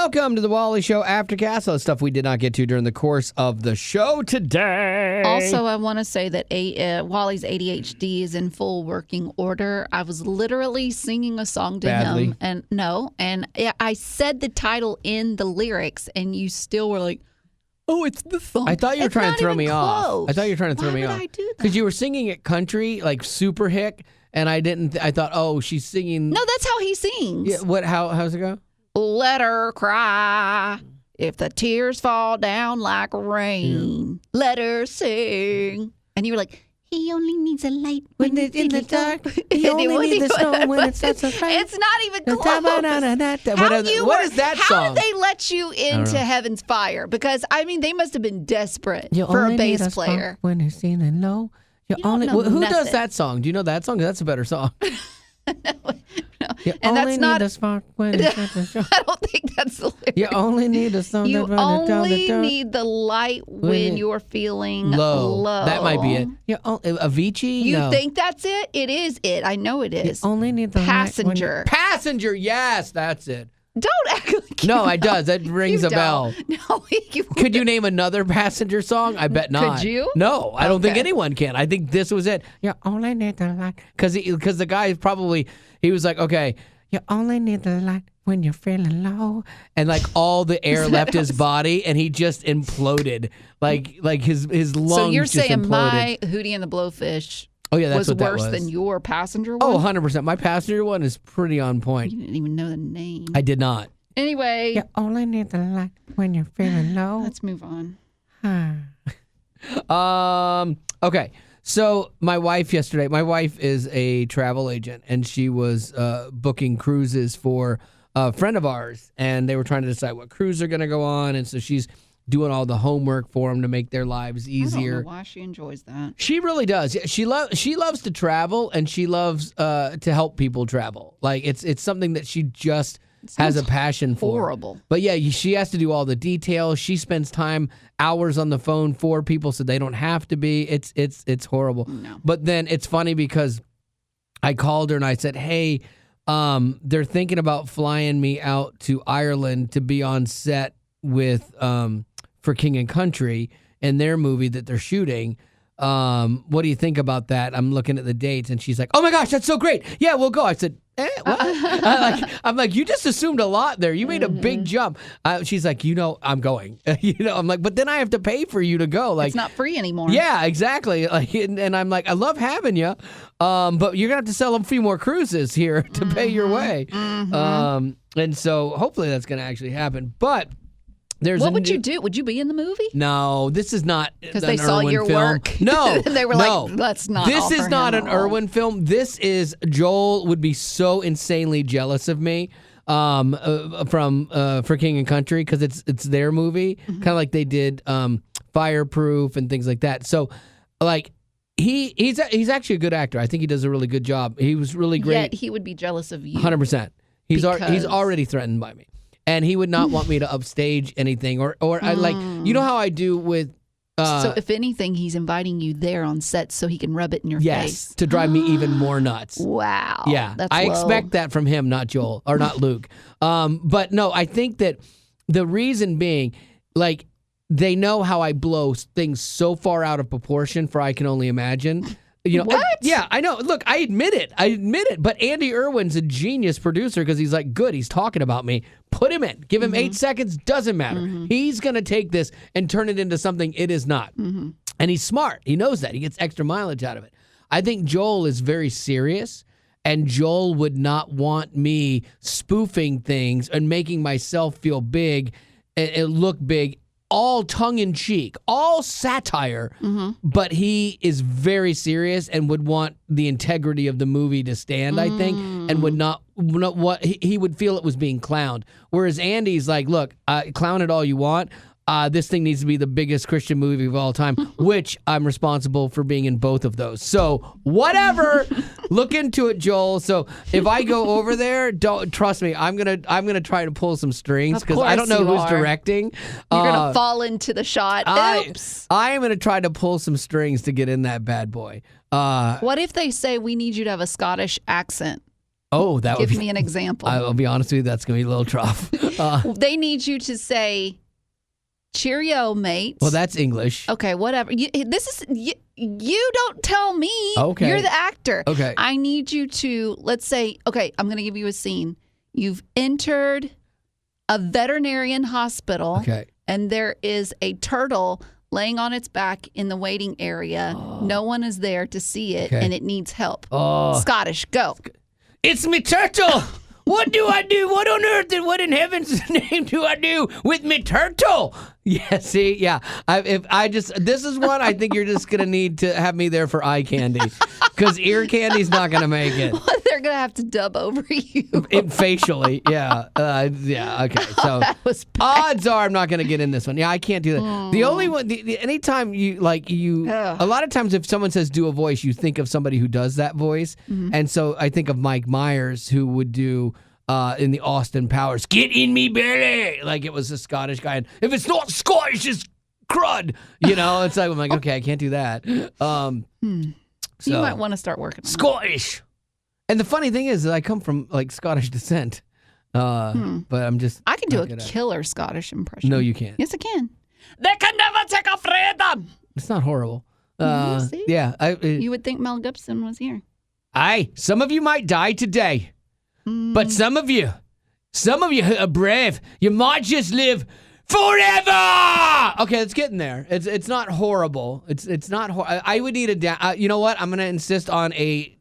Welcome to the Wally Show Aftercast. All the stuff we did not get to during the course of the show today. Also, I want to say that Wally's ADHD is in full working order. I was literally singing a song to Badly. him, and I said the title in the lyrics, and you still were like, "Oh, it's the song." I thought you were trying to throw me off. I thought you were trying to throw me off. Why would I do that? Because you were singing it country, like super hick, and I didn't. I thought, oh, she's singing. No, that's how he sings. Yeah. What? How's it go? Let her cry. If the tears fall down like rain, let her sing. And you were like, he only needs a light when it's in the dark. He only needs the snow when it starts to rain. It's not even close. What is that song? How did they let you into Heaven's Fire? Because, I mean, they must have been desperate You for a only need bass spark player. when it's feeling low. You don't only know who does nothing. that song? Do you know that song? 'Cause that's a better song. No. You And only that's not. need a spark when it's at the show. I don't think that's the lyric. You only need a song You that running down the only dark. need the light when you're feeling Low. low. That might be it. You Avicii? You No. think that's it? It is it. I know it is. You only need the light when Passenger. Passenger, yes, that's it. Don't act like you No, know. it does. That rings You a bell. don't. No, you Could you name another Passenger song? I bet not. Could you? No, I don't think Okay. anyone can. I think this was it. You only need the light. Because the guy probably, he was like, okay, you only need the light when you're feeling low. And like all the air left his body and he just imploded. Like his lungs So you're just saying imploded. my Hootie and the Blowfish Oh, yeah, that's was what that worse was. than your Passenger one? Oh, 100%. My Passenger one is pretty on point. You didn't even know the name. I did not. Anyway, You only need the light when you're feeling low. let's move on. Okay. So my wife is a travel agent, and she was booking cruises for a friend of ours, and they were trying to decide what cruise they're going to go on, and so she's doing all the homework for them to make their lives I easier. don't know why she enjoys that. She really does. Yeah, she loves to travel, and she loves to help people travel. Like it's something that she just has a passion for. Horrible. But yeah, she has to do all the details. She spends hours on the phone for people so they don't have to be. It's horrible. No. But then it's funny because I called her and I said, "Hey, they're thinking about flying me out to Ireland to be on set with for King and Country in their movie that they're shooting. What do you think about that?" I'm looking at the dates, and she's like, "Oh my gosh, that's so great! Yeah, we'll go." I said, what? I'm like, you just assumed a lot there. You made a big jump. She's like, I'm going. I'm like, but then I have to pay for you to go. Like, It's not free anymore. yeah, exactly. Like, and I'm like, I love having you, but you're gonna have to sell a few more cruises here to pay your way. And so hopefully that's gonna actually happen. But there's What would you do? Would you be in the movie? No, this is not Because an they saw Irwin your film. work. No, They were no. like, let's not This offer is not him an a role. Irwin film. This is Joel would be so insanely jealous of me for King and Country because it's their movie, kind of like they did Fireproof and things like that. So, like. He's actually a good actor. I think he does a really good job. He was really great. Yet he would be jealous of you. 100%. He's Because- already threatened by me, and he would not want me to upstage anything or I like how I do with. So if anything, he's inviting you there on set so he can rub it in your Yes, face. to drive me even more nuts. Wow. Yeah, That's I low. expect that from him, not Joel or not Luke. But no, I think that the reason being, like, they know how I blow things so far out of proportion for I Can Only Imagine. What? Yeah, I know. Look, I admit it. But Andy Irwin's a genius producer because he's like, good, he's talking about me. Put him in. Give him 8 seconds. Doesn't matter. He's going to take this and turn it into something it is not. And he's smart. He knows that. He gets extra mileage out of it. I think Joel is very serious. And Joel would not want me spoofing things and making myself feel big and look big. All tongue-in-cheek, all satire, but he is very serious and would want the integrity of the movie to stand, I think, and would not what he would feel it was being clowned. Whereas Andy's like, look, clown it all you want. This thing needs to be the biggest Christian movie of all time, which I'm responsible for being in both of those. So whatever, look into it, Joel. So if I go over there, don't trust me. I'm gonna try to pull some strings because I don't know you who's are. directing. You're going to fall into the shot. Oops. I am gonna try to pull some strings to get in that bad boy. What if they say we need you to have a Scottish accent? Oh, that would Give be. me an example. I'll be honest with you, that's going to be a little tough. They need you to say, "Cheerio, mate." Well, that's English. Okay, whatever. You don't tell me. Okay. You're the actor. Okay. I need you to, let's say, okay, I'm going to give you a scene. You've entered a veterinarian hospital. Okay. And there is a turtle laying on its back in the waiting area. Oh. No one is there to see it, and it needs help. Oh. Scottish, go. It's me turtle. What do I do? What on earth and what in heaven's name do I do with me turtle? Yeah, see, yeah. This is one I think you're just going to need to have me there for eye candy. Because ear candy's not going to make it. Well, they're going to have to dub over you. Facially, yeah. Yeah, okay. So that was bad. Odds are I'm not going to get in this one. Yeah, I can't do that. The only one, anytime a lot of times if someone says do a voice, you think of somebody who does that voice. Mm-hmm. And so I think of Mike Myers, who would do in the Austin Powers, "Get in me belly," like it was a Scottish guy. And if it's not Scottish, it's crud. It's like I'm like, okay, I can't do that. So you might want to start working on Scottish. And the funny thing is that I come from like Scottish descent, but I'm just. I can do a killer Scottish impression. No, you can't. Yes, I can. They can never take a freedom. It's not horrible. See? Yeah, you would think Mel Gibson was here. Aye, some of you might die today. But some of you are brave. You might just live forever. Okay, let's get in there. It's not horrible. It's not. I would need you know what? I'm gonna insist on a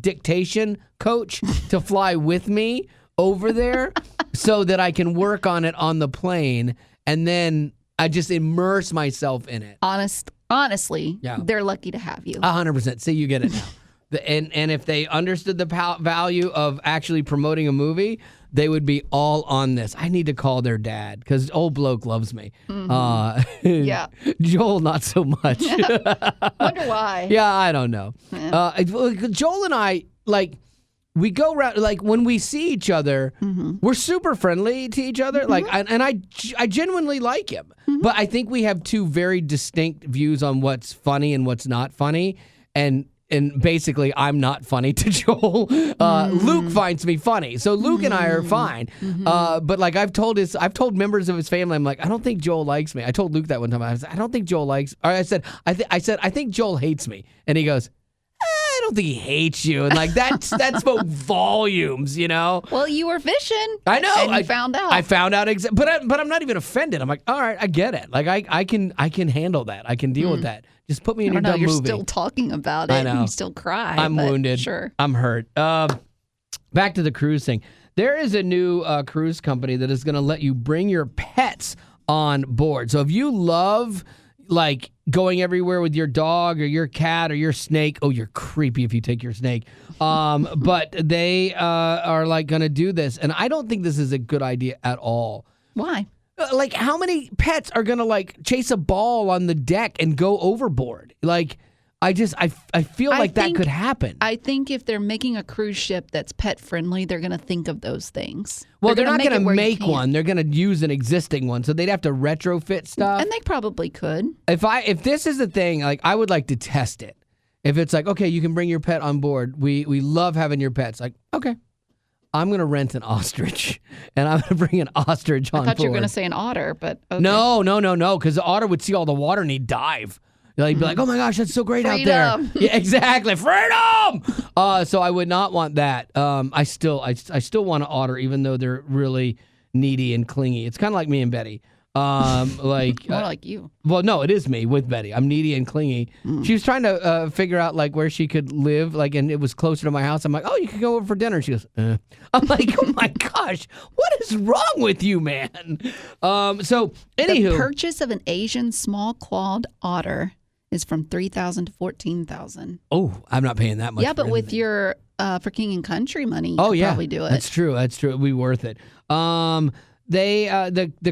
dictation coach to fly with me over there, so that I can work on it on the plane, and then I just immerse myself in it. Honestly, yeah. They're lucky to have you. 100%. See, you get it now. And if they understood the value of actually promoting a movie, they would be all on this. I need to call their dad because old bloke loves me. Mm-hmm. Yeah. Joel, not so much. Wonder why. Yeah, I don't know. Yeah. Joel and I, we go around, when we see each other, we're super friendly to each other. I genuinely like him. Mm-hmm. But I think we have two very distinct views on what's funny and what's not funny. And basically, I'm not funny to Joel. Luke finds me funny, so Luke and I are fine. But I've told members of his family, I'm like, I don't think Joel likes me. I told Luke that one time. I said, I don't think Joel likes. Or I said, I think Joel hates me, and he goes, I don't think he hates you, and that spoke volumes, Well, you were fishing. I know. And you found out. I found out but I'm not even offended. I'm like, all right, I get it. I can handle that. I can deal with that. Just put me in your dumb you're movie. Still talking about it. I know. And you still cry. I'm wounded. Sure. I'm hurt. Back to the cruise thing. There is a new cruise company that is going to let you bring your pets on board. So if you love going everywhere with your dog or your cat or your snake, oh, you're creepy if you take your snake. But they are going to do this, and I don't think this is a good idea at all. Why? How many pets are going to chase a ball on the deck and go overboard? I feel that could happen. I think if they're making a cruise ship that's pet friendly, they're going to think of those things. Well, they're not going to make one. They're going to use an existing one, so they'd have to retrofit stuff. And they probably could. If this is the thing, I would like to test it. If it's okay, you can bring your pet on board. We love having your pets. Okay. I'm going to rent an ostrich, and I'm going to bring an ostrich on board. I thought you were going to say an otter, but okay. No, because the otter would see all the water and he'd dive. He'd be like, oh my gosh, that's so great out there. Yeah, exactly. Freedom! So I would not want that. I still want an otter, even though they're really needy and clingy. It's kind of like me and Betty. More like you. Well, no, it is me with Betty. I'm needy and clingy. She was trying to figure out where she could live, and it was closer to my house. I'm like, oh, you could go over for dinner. She goes, I'm like, oh my gosh, what is wrong with you, man? So anywho, the purchase of an Asian small clawed otter is from $3,000 to $14,000. Oh, I'm not paying that much. Yeah, but with your for King and Country money, you could probably do it. That's true. It'd be worth it. The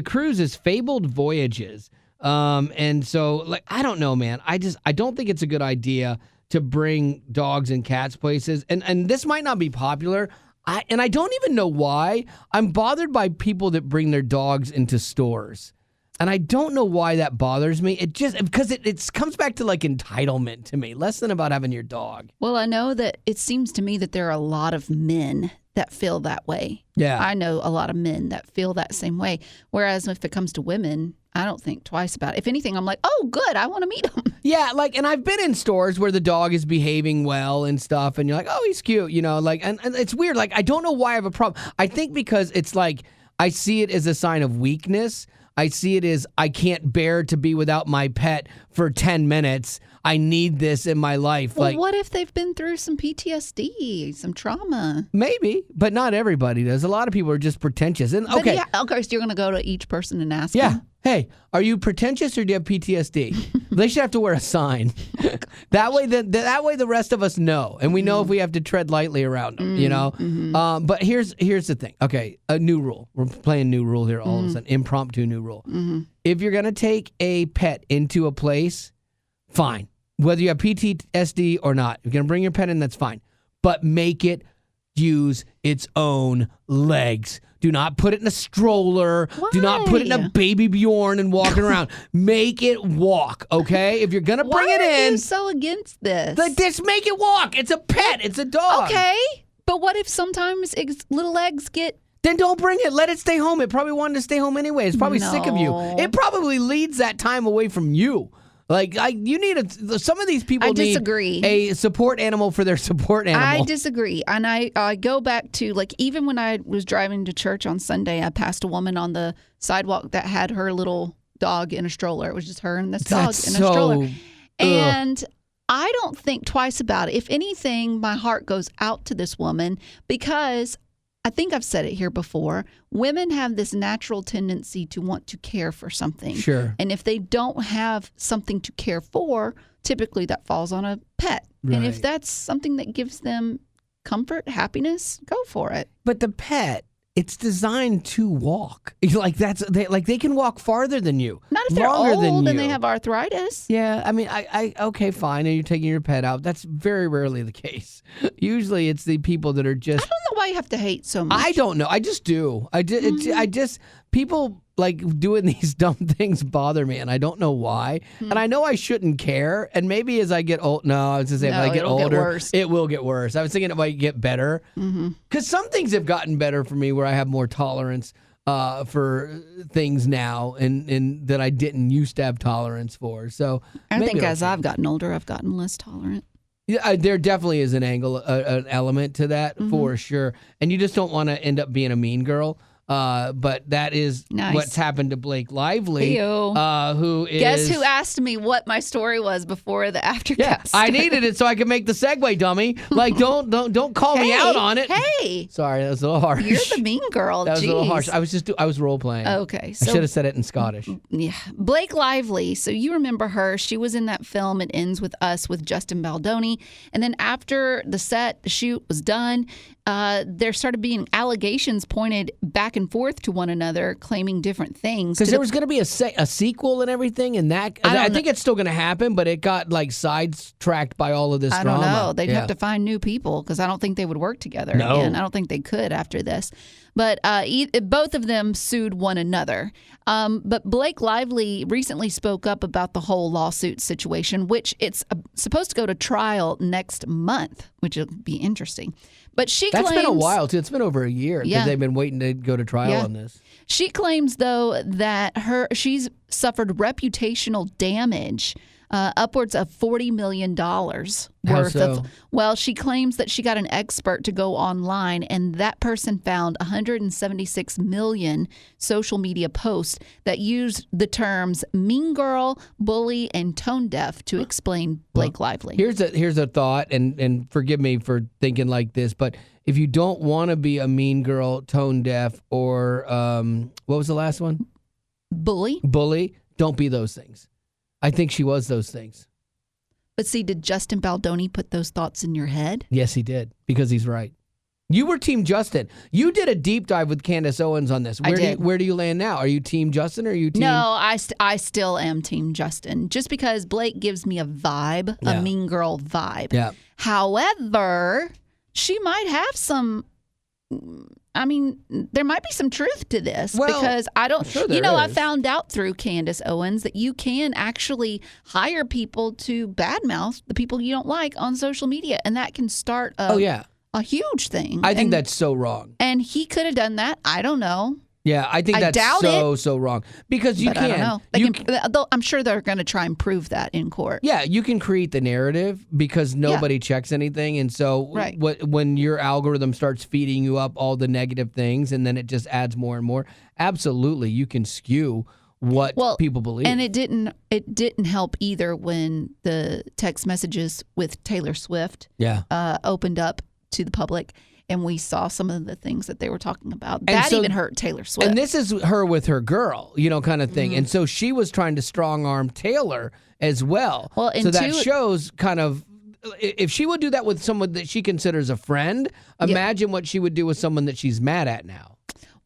cruise is Fabled Voyages. And so I don't know, man. I don't think it's a good idea to bring dogs and cats places. And this might not be popular. I don't even know why. I'm bothered by people that bring their dogs into stores. And I don't know why that bothers me. It just because it comes back to like entitlement to me, less than about having your dog. Well, I know that it seems to me that there are a lot of men that feel that way. Yeah. I know a lot of men that feel that same way. Whereas if it comes to women, I don't think twice about it. If anything, I'm like, oh, good, I want to meet him. Yeah, like, and I've been in stores where the dog is behaving well and stuff, and you're like, oh, he's cute, like, and it's weird. Like, I don't know why I have a problem. I think because it's like, I see it as a sign of weakness. I see it as I can't bear to be without my pet for 10 minutes. I need this in my life. Well, like, what if they've been through some PTSD, some trauma? Maybe, but not everybody does. A lot of people are just pretentious. And But okay, yeah, of course, you're going to go to each person and ask yeah. them. Hey, are you pretentious or do you have PTSD? They should have to wear a sign. That way the rest of us know, and we know if we have to tread lightly around them. But here's the thing. Okay, a new rule. We're playing new rule here. All of a sudden, impromptu new rule. If you're gonna take a pet into a place, fine. Whether you have PTSD or not, if you're gonna bring your pet in, that's fine. But make it use its own legs. Do not put it in a stroller. Why? Do not put it in a baby Bjorn and walking around. Make it walk, okay? If you're going to bring it Why are in. you so against this? Just make it walk. It's a pet. It's a dog. Okay. But what if sometimes its little legs get... Then don't bring it. Let it stay home. It probably wanted to stay home anyway. It's probably sick of you. No. It probably leads that time away from you. Like, you need some of these people disagree. need a support animal for their support animal. I disagree. And I go back to, like, even when I was driving to church on Sunday, I passed a woman on the sidewalk that had her little dog in a stroller. It was just her and this dog That's in a so, stroller. And I don't think twice about it. If anything, my heart goes out to this woman because I think I've said it here before. Women have this natural tendency to want to care for something. Sure. And if they don't have something to care for, typically that falls on a pet. Right. And if that's something that gives them comfort, happiness, go for it. But the pet, it's designed to walk. Like they can walk farther than you. Not if they're longer than old and you. they have arthritis. Yeah, I mean, I okay, fine, and you're taking your pet out. That's very rarely the case. Usually, it's the people that are just. I don't know why you have to hate so much. I don't know. I just do. I just people like doing these dumb things bother me, and I don't know why. And I know I shouldn't care. And maybe as I get old, no, I was just saying, No, as I get it'll get older, worse. it will get worse. I was thinking it might get better because some things have gotten better for me, where I have more tolerance for things now, and that I didn't used to have tolerance for. So I maybe think it'll as change. I've gotten older, I've gotten less tolerant. Yeah, there definitely is an element to that for sure. And you just don't want to end up being a mean girl. But that is Nice. what's happened to Blake Lively, Ew. who is. Guess who asked me what my story was before the Aftercast? Yeah, I needed it so I could make the segue, dummy. Like, don't call me out on it. Hey, Sorry, that was a little harsh. you're the mean girl. That was a little Jeez. harsh. I was role playing. Okay, I so should have said it in Scottish. yeah, Blake Lively. So you remember her? She was in that film "It Ends with Us" with Justin Baldoni, and then after the shoot was done, there started being allegations pointed back and forth to one another, claiming different things. Because there was going to be a sequel and everything, and that I think it's still going to happen, but it got like sidetracked by all of this I drama. don't know. They'd have to find new people because I don't think they would work together again. I don't think they could after this. But both of them sued one another. But Blake Lively recently spoke up about the whole lawsuit situation, which it's supposed to go to trial next month, which will be interesting. But That's been a while, too. It's been over a year that they've been waiting to go to trial on this. She claims, though, that she's suffered reputational damage, upwards of $40 million worth of. Well, she claims that she got an expert to go online, and that person found 176 million social media posts that used the terms mean girl, bully, and tone deaf to explain Blake Lively. Here's a thought, and forgive me for thinking like this, but if you don't want to be a mean girl, tone deaf, or what was the last one? Bully, don't be those things. I think she was those things. But see, did Justin Baldoni put those thoughts in your head? Yes, he did, because he's right. You were Team Justin. You did a deep dive with Candace Owens on this. Where do you land now? Are you Team Justin or are you Team... No, I still am Team Justin, just because Blake gives me a vibe, a mean girl vibe. Yeah. However, she might have some I mean, there might be some truth to this because I don't, sure I found out through Candace Owens that you can actually hire people to badmouth the people you don't like on social media, and that can start a huge thing. I think that's so wrong. And he could have done that. I don't know. Yeah, I think that's so wrong because you can. I don't know. I'm sure they're going to try and prove that in court. Yeah, you can create the narrative because nobody checks anything, and so when your algorithm starts feeding you up all the negative things, and then it just adds more and more. Absolutely, you can skew what people believe. And it didn't help either when the text messages with Taylor Swift opened up to the public. And we saw some of the things that they were talking about. That even hurt Taylor Swift. And this is her with her girl, kind of thing. And so she was trying to strong arm Taylor as well. So that shows kind of, if she would do that with someone that she considers a friend, imagine what she would do with someone that she's mad at now.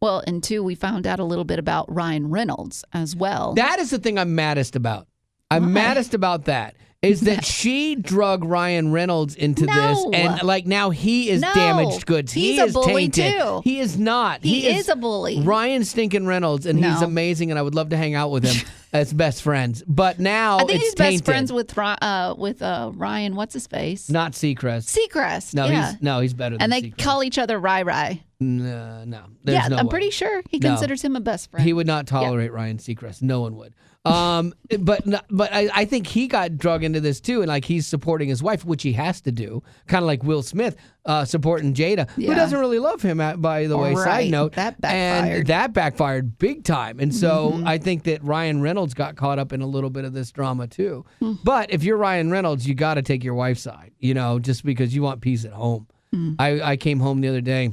Well, and two, we found out a little bit about Ryan Reynolds as well. That is the thing I'm maddest about. I'm maddest about that. Is that she drug Ryan Reynolds into this, and now he is damaged goods. He's a bully tainted. Too. He is not. He is a bully. Ryan stinking Reynolds, and he's amazing, and I would love to hang out with him as best friends. But now I think it's he's tainted. Best friends with Ryan. What's his face? Not Seacrest. Seacrest. No, he's better than And they Seacrest. Call each other Rai Rai. No. I'm pretty sure he considers him a best friend. He would not tolerate Ryan Seacrest. No one would. But I think he got drug into this too, and he's supporting his wife, which he has to do, kind of like Will Smith supporting Jada, who doesn't really love him. By the way, side note, that backfired. And that backfired big time. And so I think that Ryan Reynolds got caught up in a little bit of this drama too. But if you're Ryan Reynolds, you got to take your wife's side, just because you want peace at home. I came home the other day.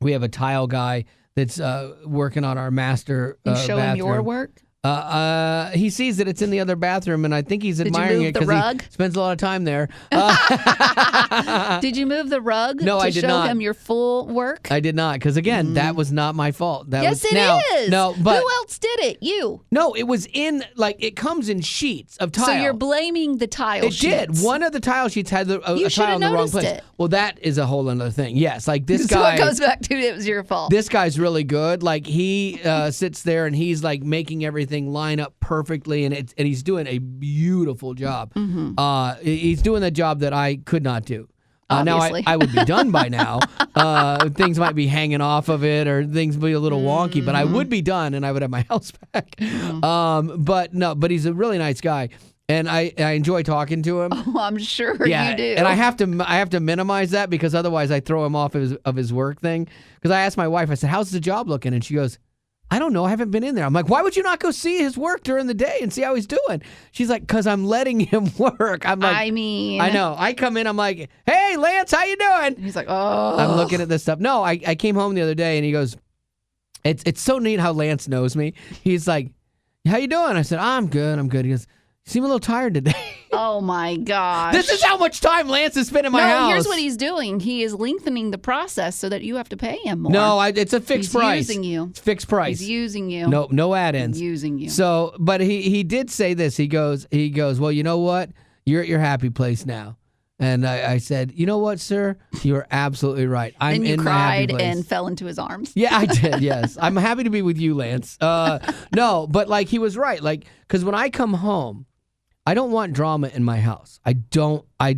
We have a tile guy that's working on our master showing bathroom. Your work? He sees that it's in the other bathroom, and I think he's admiring it because he spends a lot of time there. Did you move the rug? No, I did not. To show him your full work? I did not, because again, that was not my fault. Yes, it is. No, but who else did it? You. No, it was in it comes in sheets of tile. So you're blaming the tile sheets. It did. One of the tile sheets had a tile in the wrong place. It. Well, that is a whole other thing. Yes, this so guy. So it goes back to it was your fault. This guy's really good. He sits there and he's making everything line up perfectly, and he's doing a beautiful job. He's doing the job that I could not do. Now I would be done by now. Things might be hanging off of it, or things be a little wonky, but I would be done, and I would have my house back. But he's a really nice guy. And I enjoy talking to him. Oh, I'm sure you do. And I have to minimize that, because otherwise I throw him off of his work thing. Because I asked my wife, I said, "How's the job looking?" And she goes, "I don't know. I haven't been in there." I'm like, "Why would you not go see his work during the day and see how he's doing?" She's like, "Because I'm letting him work." I'm like, I know. I come in, I'm like, "Hey, Lance, how you doing?" He's like, "Oh." I'm looking at this stuff. No, I came home the other day, and he goes, It's so neat how Lance knows me. He's like, "How you doing?" I said, "I'm good. He goes, "You seem a little tired today." Oh, my gosh. This is how much time Lance has spent in my house. Here's what he's doing. He is lengthening the process so that you have to pay him more. No, it's a fixed price. He's using you. It's fixed price. He's using you. No add-ins. He's using you. So, but he did say this. He goes, "Well, you know what? You're at your happy place now." And I said, "You know what, sir? You're absolutely right. I'm in my happy place." And you cried and fell into his arms. Yeah, I did, yes. I'm happy to be with you, Lance. No, but he was right. Because when I come home, I don't want drama in my house. I don't. I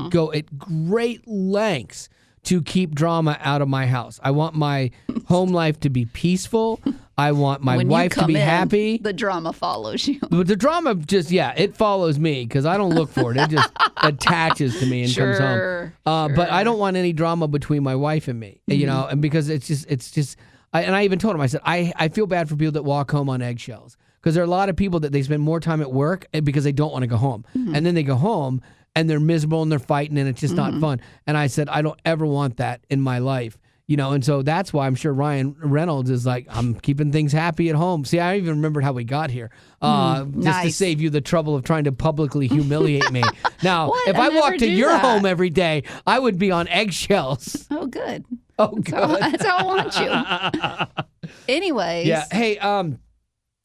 go at great lengths to keep drama out of my house. I want my home life to be peaceful. I want my wife to be happy. The drama follows you. But the drama it follows me, because I don't look for it. It just attaches to me and comes home. But I don't want any drama between my wife and me, and because it's just. And I even told him, I said, I feel bad for people that walk home on eggshells. Because there are a lot of people that they spend more time at work because they don't want to go home. And then they go home and they're miserable and they're fighting and it's just not fun. And I said, I don't ever want that in my life. And so that's why I'm sure Ryan Reynolds is like, "I'm keeping things happy at home." See, I even remembered how we got here. Just to save you the trouble of trying to publicly humiliate me. Now, if I walked to your home every day, I would be on eggshells. Oh, good. Oh, good. That's how I want you. Anyways. Yeah. Hey,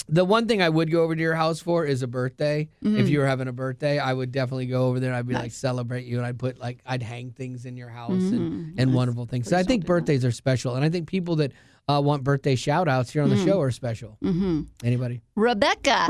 The one thing I would go over to your house for is a birthday. Mm-hmm. If you were having a birthday, I would definitely go over there. I'd be like, celebrate you. And I'd put I'd hang things in your house and wonderful things. So I think birthdays are special. And I think people that want birthday shout outs here on the show are special. Mm-hmm. Anybody? Rebecca!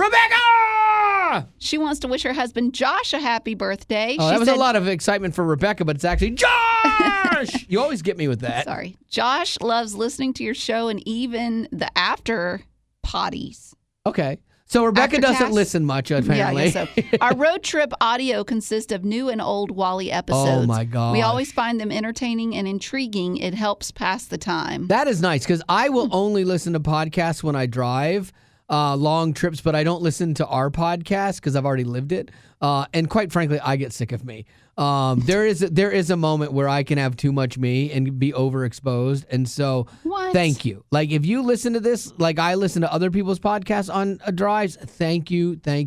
She wants to wish her husband Josh a happy birthday. Oh, that was a lot of excitement for Rebecca, but it's actually Josh! You always get me with that. Sorry. Josh loves listening to your show and even the after potties. Okay. So Rebecca Aftercast? doesn't listen much, apparently. Yeah, I guess so. Our road trip audio consists of new and old Wally episodes. Oh, my God. We always find them entertaining and intriguing. It helps pass the time. That is nice, because I will only listen to podcasts when I drive long trips, but I don't listen to our podcast because I've already lived it. And quite frankly, I get sick of me. There is a moment where I can have too much me and be overexposed. And so thank you. Like, if you listen to this, like I listen to other people's podcasts on drives, thank you. They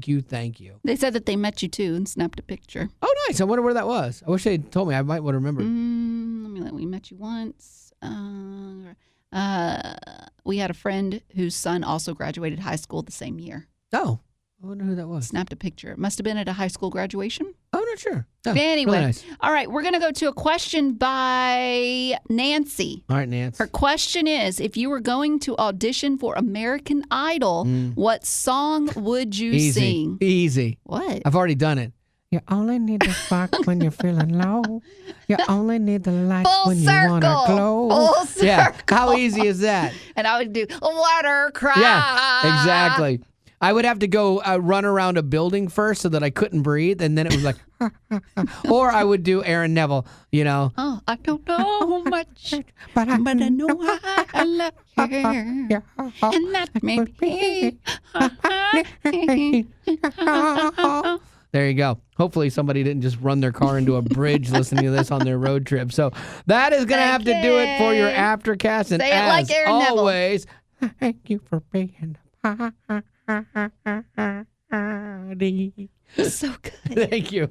said that they met you too and snapped a picture. Oh, nice. I wonder where that was. I wish they had told me. I might want to remember. We met you once. We had a friend whose son also graduated high school the same year. Oh, I wonder who that was. Snapped a picture. It must have been at a high school graduation. I'm not sure. Oh, anyway, really nice. All right, we're going to go to a question by Nancy. All right, Nancy. Her question is, if you were going to audition for American Idol, what song would you sing? Easy. What? I've already done it. You only need the spark when you're feeling low. You only need the light when you want to glow. Full circle. Yeah, how easy is that? And I would do Let Her Cry. Yeah, exactly. I would have to go run around a building first so that I couldn't breathe, and then it was like, or I would do Aaron Neville, you know. Oh, I don't know much, but I know I love you, and that made me. There you go. Hopefully somebody didn't just run their car into a bridge listening to this on their road trip. So that is going to have to do it for your Aftercast. And say it like Aaron always, thank you for being a party. So good. Thank you.